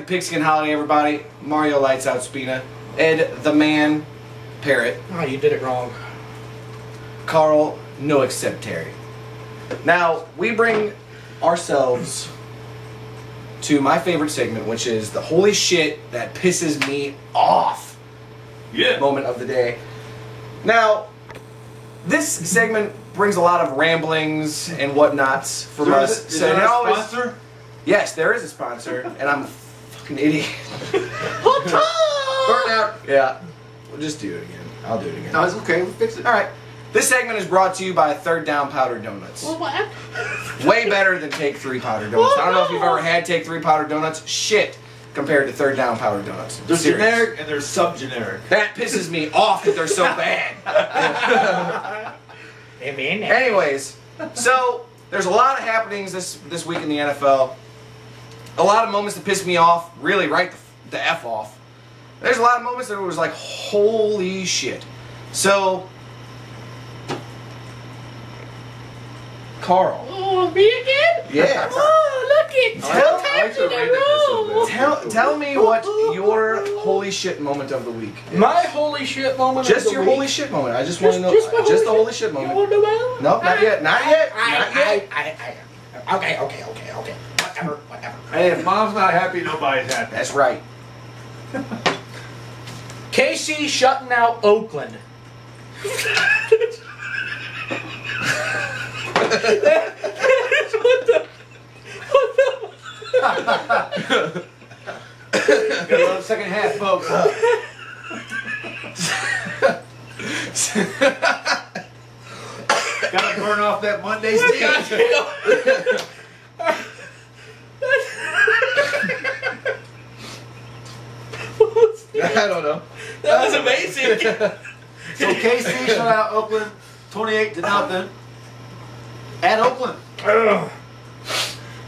Pigskin holiday, everybody. Mario Lights Out Spina. Ed the Man Parrot. Oh, you did it wrong. Carl No Accept Terry. Now, we bring ourselves to my favorite segment, which is the holy shit that pisses me off moment of the day. Now, this segment brings a lot of ramblings and whatnots from us. Is there a sponsor? Yes, there is a sponsor, and I'm a fucking idiot. Burn out. Yeah, we'll just do it again. I'll do it again. No, it's okay. We'll fix it. All right. This segment is brought to you by Third Down Powdered Donuts. What? Way better than Take 3 Powdered Donuts. I don't know if you've ever had Take 3 Powdered Donuts. Shit compared to Third Down Powdered Donuts. There's Serious. generic and there's sub-generic. That pisses me off that they're so bad. Anyways, so there's a lot of happenings this week in the NFL. A lot of moments that pissed me off, really right the F off. There's a lot of moments that it was like, holy shit. So, Carl. Oh, me again? Yes. Oh, look it. Tell me what your holy shit moment of the week is. My holy shit moment Just of the your week? holy shit moment. I just want to know. Just Just the holy shit moment. You want to know? Nope, not yet. Not yet. Okay. Whatever. Hey, if mom's not happy, nobody's happy. That's right. KC shutting out Oakland. Got a little second half, folks. Gotta burn off that Monday's tea. I don't know. That was amazing. So KC shut out Oakland 28-0 at Oakland. I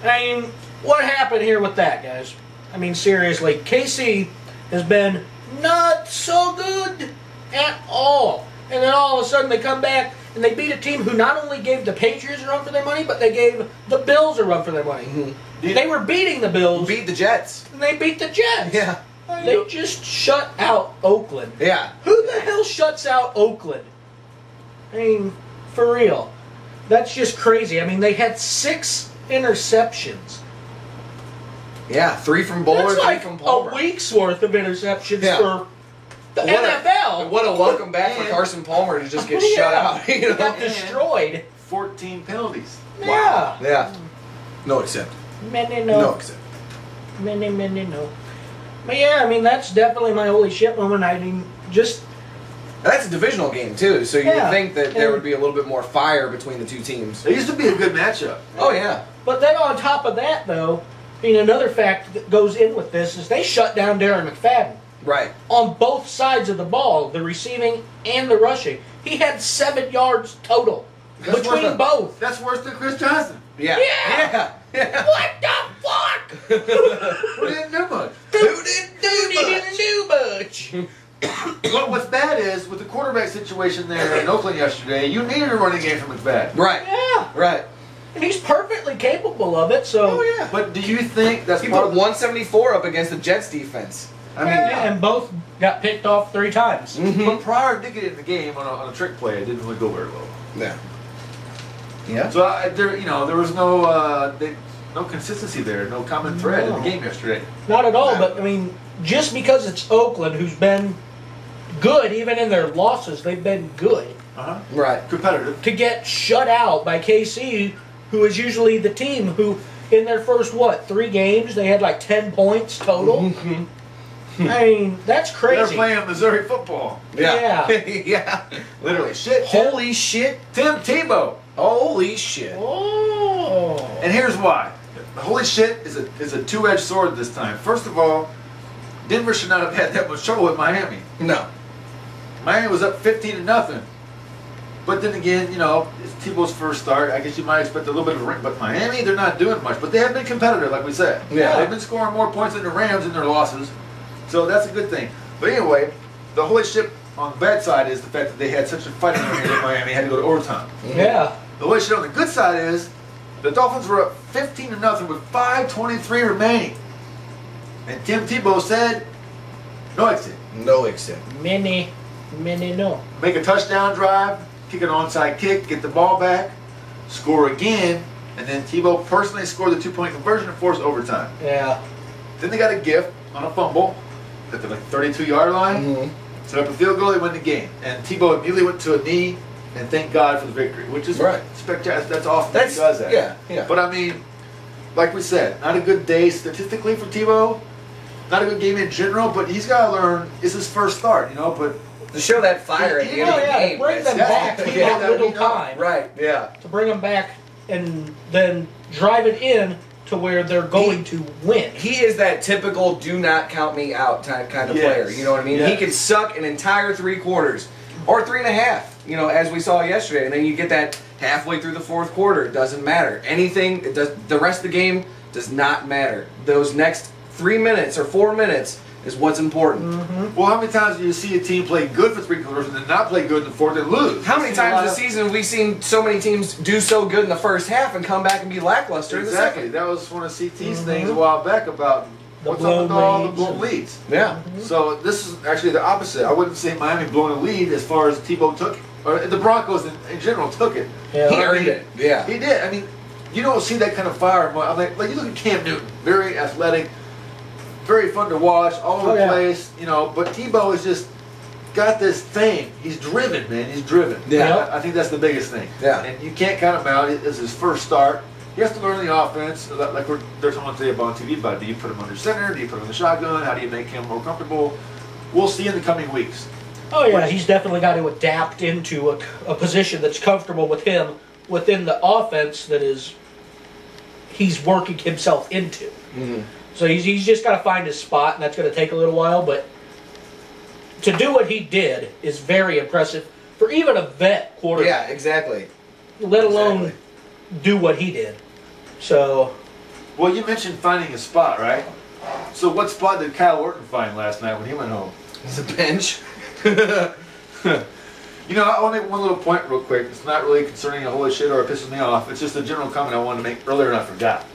mean, what happened here with that, guys? I mean, seriously, KC has been not so good at all. And then all of a sudden they come back and they beat a team who not only gave the Patriots a run for their money, but they gave the Bills a run for their money. Mm-hmm. They were beating the Bills. Beat the Jets. And they beat the Jets. Yeah. They just shut out Oakland. Yeah. Who the hell shuts out Oakland? I mean, for real. That's just crazy. I mean, they had 6 interceptions. Yeah, 3 from Bowler, That's 3 like from Palmer. a week's worth of interceptions Yeah. for the NFL. What a welcome back for Carson Palmer to just get shut out. You know? Got destroyed. 14 penalties. Yeah. Yeah. No accept. Many No no. accept. Many no. But yeah, I mean, that's definitely my holy shit moment. I mean, just... And that's a divisional game, too, so you Yeah. would think that there would be a little bit more fire between the two teams. It used to be a good matchup. Oh, yeah. But then on top of that, though, I mean, another fact that goes in with this is they shut down Darren McFadden. Right. On both sides of the ball, the receiving and the rushing. He had 7 yards total That's between worth it. both. That's worse than Chris Johnson. Yeah. Yeah. Yeah. What the fuck? Who didn't do much? Who didn't do much? What's bad is, with the quarterback situation there in Oakland yesterday, you needed a running game from McFadden. Right. Yeah. Right. And he's perfectly capable of it, so... Oh, yeah. But do you think that's He part put of the... 174 up against the Jets defense. I mean, Yeah, and both got picked off 3 times. But Pryor did get in the game on a trick play. It didn't really go very well. Yeah. Yeah. So there was no consistency there, no common thread in the game yesterday. Not at all, but I mean, just because it's Oakland, who's been good, even in their losses, they've been good. Right. Competitive. To get shut out by KC, who is usually the team who, in their first, 3 games, they had like 10 points total. I mean, that's They're crazy. playing Missouri football. Yeah. Yeah. Literally. Shit. Holy shit. Tim Tebow. Holy shit. Oh. And here's why. The holy shit is a two-edged sword this time. First of all, Denver should not have had that much trouble with Miami. No. Miami was up 15-0. But then again, it's Tebow's first start. I guess you might expect a little bit of a ring. But Miami, they're not doing much. But they have been competitive, like we said. Yeah. They've been scoring more points than the Rams in their losses. So that's a good thing. But anyway, the holy shit on the bad side is the fact that they had such a fight in there that Miami had to go to overtime. Yeah. The holy shit on the good side is the Dolphins were up 15-0 with 5:23 remaining. And Tim Tebow said, no exit. No exit. Many no. Make a touchdown drive, kick an onside kick, get the ball back, score again, and then Tebow personally scored the 2-point conversion and forced overtime. Yeah. Then they got a gift on a fumble at the 32-yard line. Mm-hmm. Set up a field goal, they win the game. And Tebow immediately went to a knee and thanked God for the victory, which is right. spectacular. That's awesome that he does that. Yeah. But I mean, like we said, not a good day statistically for Tebow. Not a good game in general, but he's got to learn. It's his first start, But to show that fire at the end of the game. Bring them back in that little time. Right. Yeah. To bring them back and then drive it in to where they're going to win. He is that typical do not count me out kind of player. You know what I mean? Yes. He can suck an entire 3 quarters or 3.5, as we saw yesterday. And then you get that halfway through the 4th quarter. It doesn't matter. Anything, the rest of the game does not matter. Those next 3 minutes or 4 minutes is what's important. Mm-hmm. Well, how many times do you see a team play good for 3 quarters and then not play good in the 4th and lose? How many times this season have we seen so many teams do so good in the first half and come back and be lackluster in the second? That was one of CT's things a while back about what's up with all the blown leads. Yeah. So this is actually the opposite. I wouldn't say Miami blowing a lead as far as Tebow took it, or the Broncos in general took it. Yeah. He earned it. Yeah. He did. I mean, you don't see that kind of fire. Like you look at Cam Newton, very athletic, very fun to watch, all over the place, But Tebow has just got this thing. He's driven, man. He's driven. Yeah. I think that's the biggest thing. Yeah. And you can't count him out. It's his first start. He has to learn the offense. Like there's someone today about on TV about, do you put him under center? Do you put him in the shotgun? How do you make him more comfortable? We'll see in the coming weeks. Oh, yeah. He's definitely got to adapt into a position that's comfortable with him within the offense that he's working himself into. Mm-hmm. So he's just got to find his spot, and that's going to take a little while. But to do what he did is very impressive for even a vet quarterback. Yeah, exactly. Let alone do what he did. So. Well, you mentioned finding a spot, right? So what spot did Kyle Orton find last night when he went home? It's a bench. I want to make one little point real quick. It's not really concerning a whole shit or it pisses me off. It's just a general comment I wanted to make earlier and I forgot.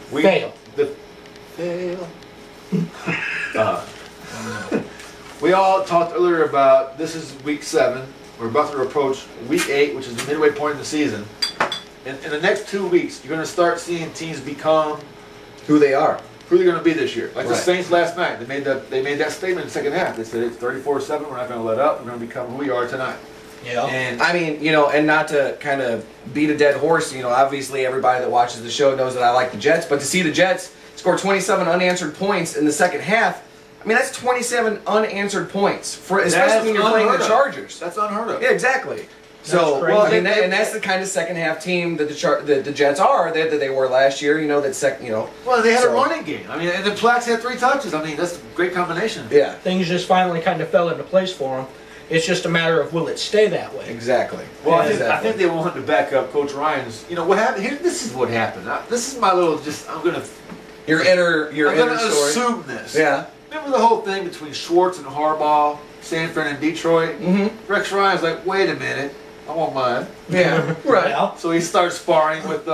Fail. We all talked earlier about this is week 7. We're about to approach week 8, which is the midway point in the season. In the next 2 weeks, you're going to start seeing teams become Who they are. who they're going to be this year. Like the Right. Saints last night, they made that statement in the second half. They said it's 34-7. We're not going to let up. We're going to become who we are tonight. Yeah. And I mean, and not to kind of beat a dead horse, obviously everybody that watches the show knows that I like the Jets, but to see the Jets score 27 unanswered points in the second half, I mean, that's 27 unanswered points, especially when you're playing the Chargers. That's unheard of. Yeah, exactly. So, crazy. well, I mean, and that's the kind of second half team that the Jets are that they were last year. Well, they had a running game. I mean, and then Plax had 3 touches. I mean, that's a great combination. Yeah, Things just finally kind of fell into place for him. It's just a matter of will it stay that way. exactly. Well, Yeah, I think they wanted to back up Coach Ryan's. What happened here? This is what happened. This is my little. I'm gonna story. assume this. Yeah. Remember the whole thing between Schwartz and Harbaugh, Sanford and Detroit? Mm-hmm. Rex Ryan's like, wait a minute, I want mine. Yeah. Right. Yeah. So he starts sparring with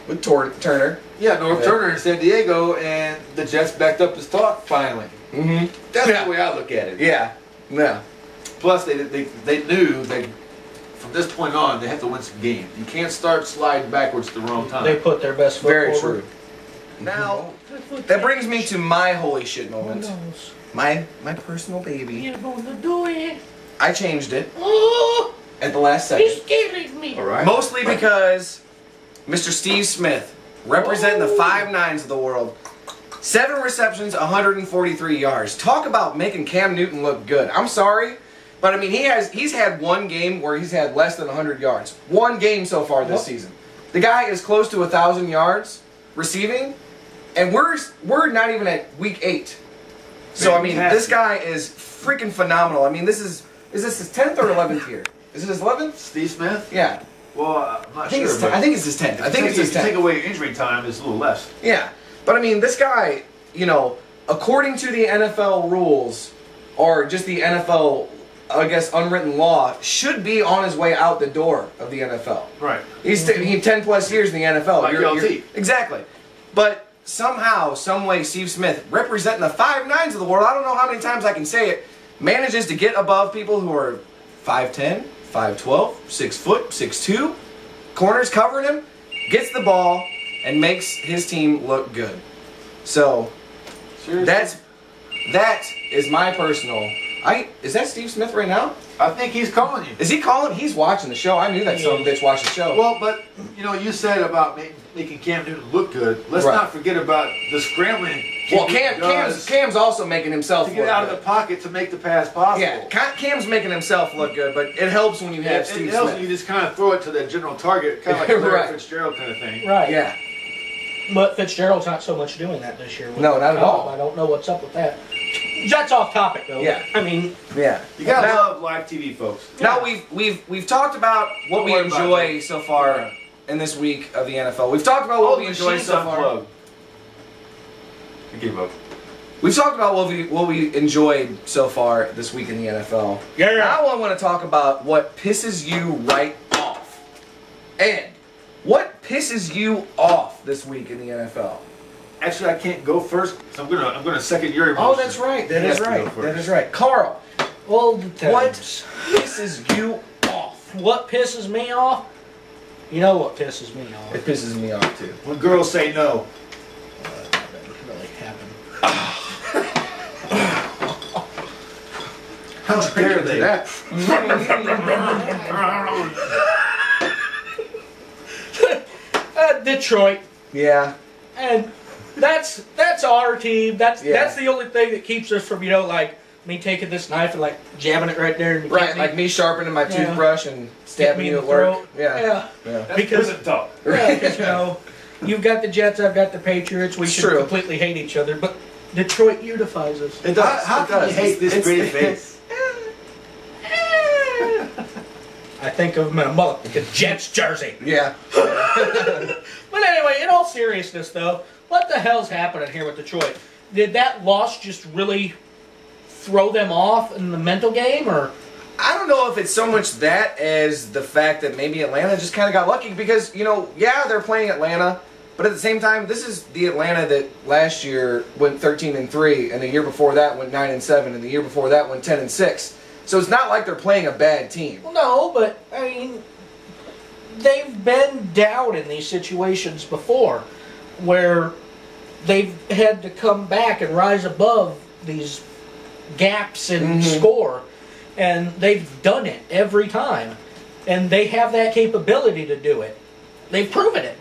With Turner. North Turner in San Diego, and the Jets backed up his talk finally. Mm-hmm. That's the way I look at it. Yeah. Yeah. Plus, they knew that from this point on, they have to win some games. You can't start sliding backwards at the wrong time. They put their best foot Very forward. true. Now, that brings me to my holy shit moment. My personal baby. You're gonna do it. I changed it Oh, at the last he's second. killing me. All right. Mostly because Mr. Steve Smith, representing the 5'9s of the world, 7 receptions, 143 yards. Talk about making Cam Newton look good. I'm sorry, but I mean he's had one game where he's had less than 100 yards. One game so far this season. The guy is close to 1,000 yards receiving, and we're not even at week 8. So I mean, this guy is freaking phenomenal. I mean, is this his 10th or 11th year? Is it his 11th? Steve Smith? Yeah. Well, I'm not I think sure. I think it's his 10th. I think it's his 10th. Take away injury time, it's a little less. Yeah, but I mean, this guy, according to the NFL rules, or just the NFL, I guess, unwritten law, should be on his way out the door of the NFL. Right. He's 10 plus years in the NFL. Like LT. Exactly. But somehow, some way, Steve Smith, representing the 5'9s of the world, I don't know how many times I can say it, manages to get above people who are 5'10", 5'12", 6 foot, 6'2", corners covering him, gets the ball, and makes his team look good. So, Seriously? that is my personal... Is that Steve Smith right now? I think he's calling you. Is he calling? He's watching the show. I knew that son of a bitch watched the show. Well, but, you know, you said about making Cam Newton look good. Let's not forget about the scrambling. Well, Cam's also making himself to get look out good. of the pocket to make the pass possible. Yeah, Cam's making himself look good, but it helps when you have Steve It helps Smith. when you just kind of throw it to that general target, kind of like Larry Fitzgerald kind of thing. Right. Yeah. But Fitzgerald's not so much doing that this year. No, not at all. I don't know what's up with that. That's off topic, though. Yeah. I mean, Yeah. You gotta love live TV, folks. Now we've talked about what we enjoy so far Yeah. in this week of the NFL. We've talked about what we enjoy so far. I gave up. We've talked about what we enjoyed so far this week in the NFL. Yeah. Now I want to talk about what pisses you right off. And what pisses you off this week in the NFL? Actually, I can't go first, so I'm gonna second your emotion. Oh, that's right. That is right. That is right. Carl, all the times. what pisses you off? What pisses me off? You know what pisses me off? It pisses me off too. When girls say no. That doesn't really happen. How dare they? Detroit. Yeah. And that's our team. That's the only thing that keeps us from, like me taking this knife and like jabbing it right there. And Right, like me sharpening my toothbrush and stabbing you at work. Yeah. That's Because tough. because you've got the Jets, I've got the Patriots. We should completely hate each other, but Detroit unifies us. It does. How can you hate this pretty face? I think of my motherfucking Jets jersey. Yeah. But anyway, in all seriousness, though, what the hell's happening here with Detroit? Did that loss just really throw them off in the mental game, or? I don't know if it's so much that as the fact that maybe Atlanta just kind of got lucky because, they're playing Atlanta, but at the same time, this is the Atlanta that last year went 13-3, and the year before that went 9-7, and the year before that went 10-6. So it's not like they're playing a bad team. Well, no, but, I mean, they've been down in these situations before where they've had to come back and rise above these gaps in score, and they've done it every time. And they have that capability to do it. They've proven it.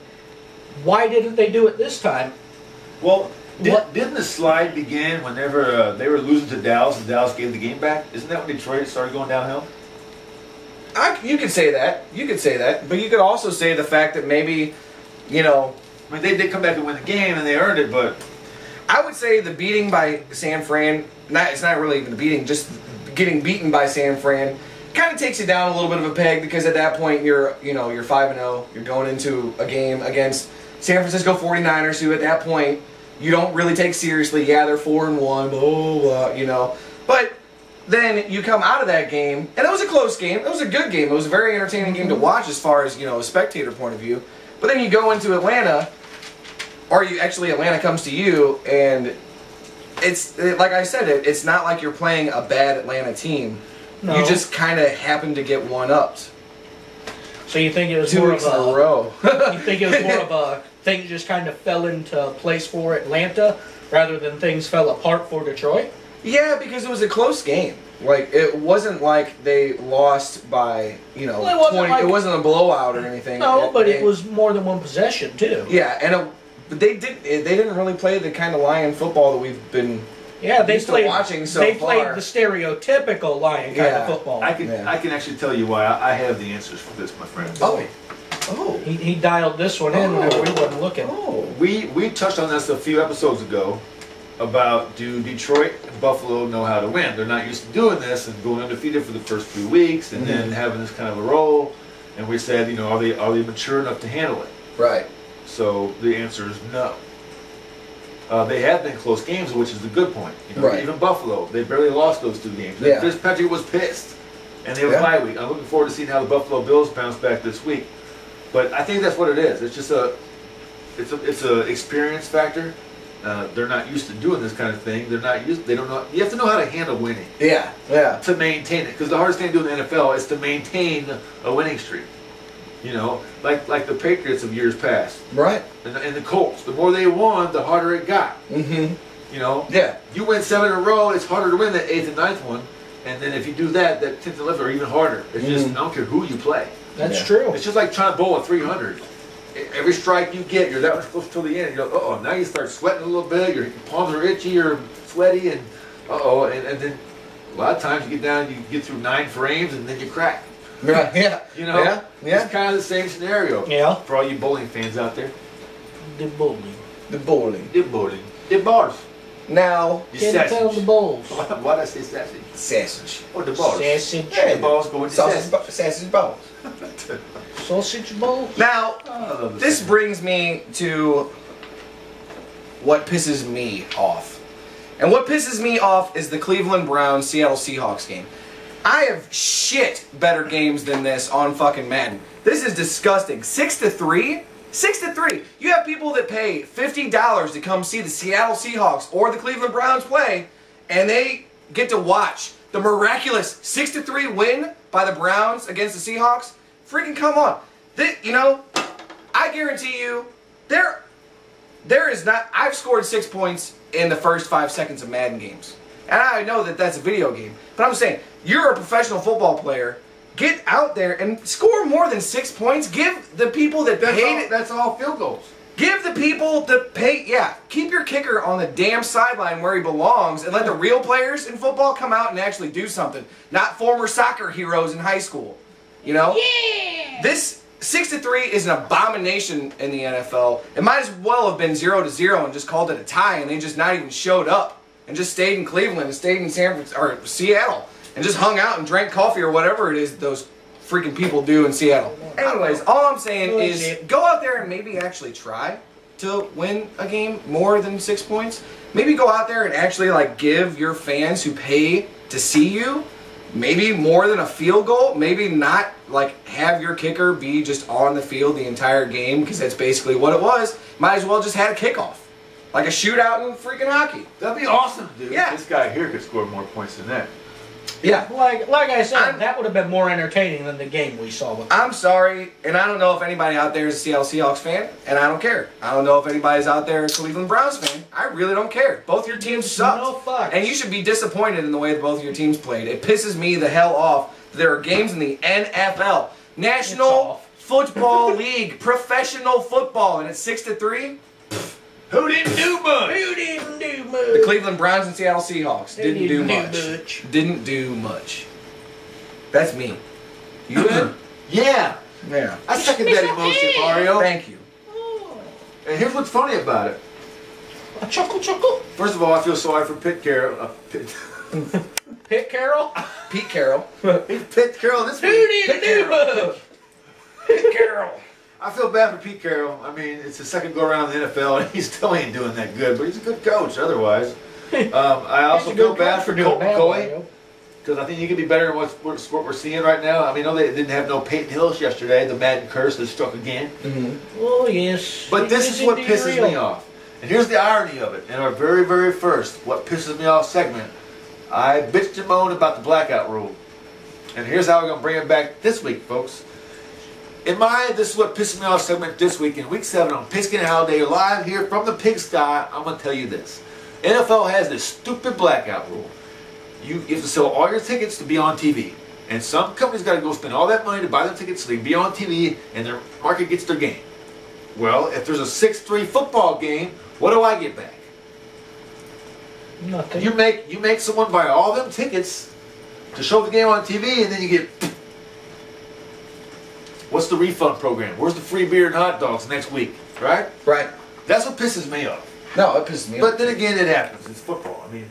Why didn't they do it this time? Well, didn't the slide begin whenever they were losing to Dallas and Dallas gave the game back? Isn't that when Detroit started going downhill? You could say that. You could say that. But you could also say the fact that maybe, I mean, they did come back and win the game and they earned it, but... I would say the beating by San Fran, it's not really even the beating, just getting beaten by San Fran kind of takes you down a little bit of a peg because at that point you're 5-0. You're going into a game against San Francisco 49ers who at that point you don't really take seriously. Yeah, they're 4-1, blah, blah, But then you come out of that game, and it was a close game. It was a good game. It was a very entertaining game to watch as far as, a spectator point of view. But then you go into Atlanta, Atlanta comes to you, and it's, like I said, it's not like you're playing a bad Atlanta team. No. You just kind of happen to get one-upped. So you think it was 2 weeks in a row. You think it was more of a things just kind of fell into place for Atlanta rather than things fell apart for Detroit? Yeah, because it was a close game. Like, it wasn't like they lost by, 20. It wasn't a blowout or anything. No, but it was more than one possession, too. Yeah, and but they didn't really play the kind of Lion football that we've been used to watching so far. They played the stereotypical Lion kind of football. I can actually tell you why. I have the answers for this, my friend. Oh. He dialed this one in whenever we wasn't looking. Oh. We touched on this a few episodes ago about do Detroit and Buffalo know how to win? They're not used to doing this and going undefeated for the first few weeks and then having this kind of a role. And we said, are they mature enough to handle it? Right. So the answer is no. They have been close games, which is the good point. Right. Even Buffalo, they barely lost those 2 games. Yeah. Fitzpatrick was pissed, and they have a bye week. I'm looking forward to seeing how the Buffalo Bills bounce back this week. But I think that's what it is. It's just it's a experience factor. They're not used to doing this kind of thing. They're not used. They don't know. You have to know how to handle winning. Yeah, yeah. To maintain it, because the hardest thing to do in the NFL is to maintain a winning streak. You know, like the Patriots of years past. Right. And the Colts. The more they won, the harder it got. Mm-hmm. You know. Yeah. You win 7 in a row, it's harder to win that 8th and 9th one. And then if you do that 10th and 11th are even harder. It's just, I don't care who you play. That's true. It's just like trying to bowl a 300. Every strike you get, you're that much close till the end. You go, now you start sweating a little bit. Your palms are itchy or sweaty, and and then a lot of times you get down, you get through 9 frames, and then you crack. Right. Yeah. You know. Yeah. It's kind of the same scenario. Yeah. For all you bowling fans out there. The bowling. The bowling. The bowling. The bars. Now. The Can't tell the sausage. bowls. Why did I say sausage? Sausage. Oh, the balls. Sausage. Yeah, the balls go into sausage. Sausage balls. Sausage bowls. Now, Oh, this brings me to what pisses me off. And what pisses me off is the Cleveland Browns Seattle Seahawks game. I have shit better games than this on fucking Madden. This is disgusting. 6-3? 6-3. You have people that pay $50 to come see the Seattle Seahawks or the Cleveland Browns play, and they get to watch the miraculous 6-3 win by the Browns against the Seahawks. Freaking come on. You know, I guarantee you, there is not... I've scored 6 points in the first 5 seconds of Madden games. And I know that that's a video game. But I'm saying, you're a professional football player. Get out there and score more than 6 points. Give the people that paid it... That's all field goals. Give the people that pay... Yeah, keep your kicker on the damn sideline where he belongs and let the real players in football come out and actually do something. Not former soccer heroes in high school. You know? Yeah! This 6-3 is an abomination in the NFL. It might as well have been 0-0 and just called it a tie, and they just not even showed up and just stayed in Cleveland and stayed in Seattle and just hung out and drank coffee or whatever it is those freaking people do in Seattle. Anyways, all I'm saying is go out there and maybe actually try to win a game more than 6 points. Maybe go out there and actually give your fans who pay to see you maybe more than a field goal. Maybe not have your kicker be just on the field the entire game, because that's basically what it was. Might as well just had a kickoff. Like a shootout in freaking hockey. That'd be awesome, dude. Yeah. This guy here could score more points than that. Yeah. Like I said, that would have been more entertaining than the game we saw. I'm sorry, and I don't know if anybody out there is a Seattle Seahawks fan, and I don't care. I don't know if anybody's out there a Cleveland Browns fan. I really don't care. Both your teams sucked. No fucks. And you should be disappointed in the way that both of your teams played. It pisses me the hell off that there are games in the NFL, National Football League, professional football, and it's 6-3. Who didn't do much? Who didn't do much? The Cleveland Browns and Seattle Seahawks didn't do much. Didn't do much. That's me. You good? Yeah. Yeah. I second that emotion, Mario. Thank you. And here's what's funny about it. A chuckle. First of all, I feel sorry for Pit Carroll. Pit Carroll? Pete Carroll. He's Pit Carroll this Who week. didn't do much? Pete Carroll. I feel bad for Pete Carroll. I mean, it's his second go around in the NFL, and he still ain't doing that good. But he's a good coach otherwise. I also feel bad for Colt McCoy, because I think he could be better than what we're seeing right now. I mean, I know they didn't have no Peyton Hillis yesterday. The Madden curse that struck again. Mm-hmm. Oh, yes. But this is what pisses me off. And here's the irony of it. In our very, very first What Pisses Me Off segment, I bitched and moaned about the blackout rule. And here's how we're going to bring it back this week, folks. In my This Is What Pisses Me Off segment this week, in Week 7 on Pigskin Holiday, live here from the Pig Sty, I'm going to tell you this. NFL has this stupid blackout rule. You have to sell all your tickets to be on TV. And some companies got to go spend all that money to buy their tickets so they can be on TV and their market gets their game. Well, if there's a 6-3 football game, what do I get back? Nothing. You make someone buy all them tickets to show the game on TV, and then you get... What's the refund program? Where's the free beer and hot dogs next week? Right? Right. That's what pisses me off. No, it pisses me off. But then again, it happens. It's football. I mean...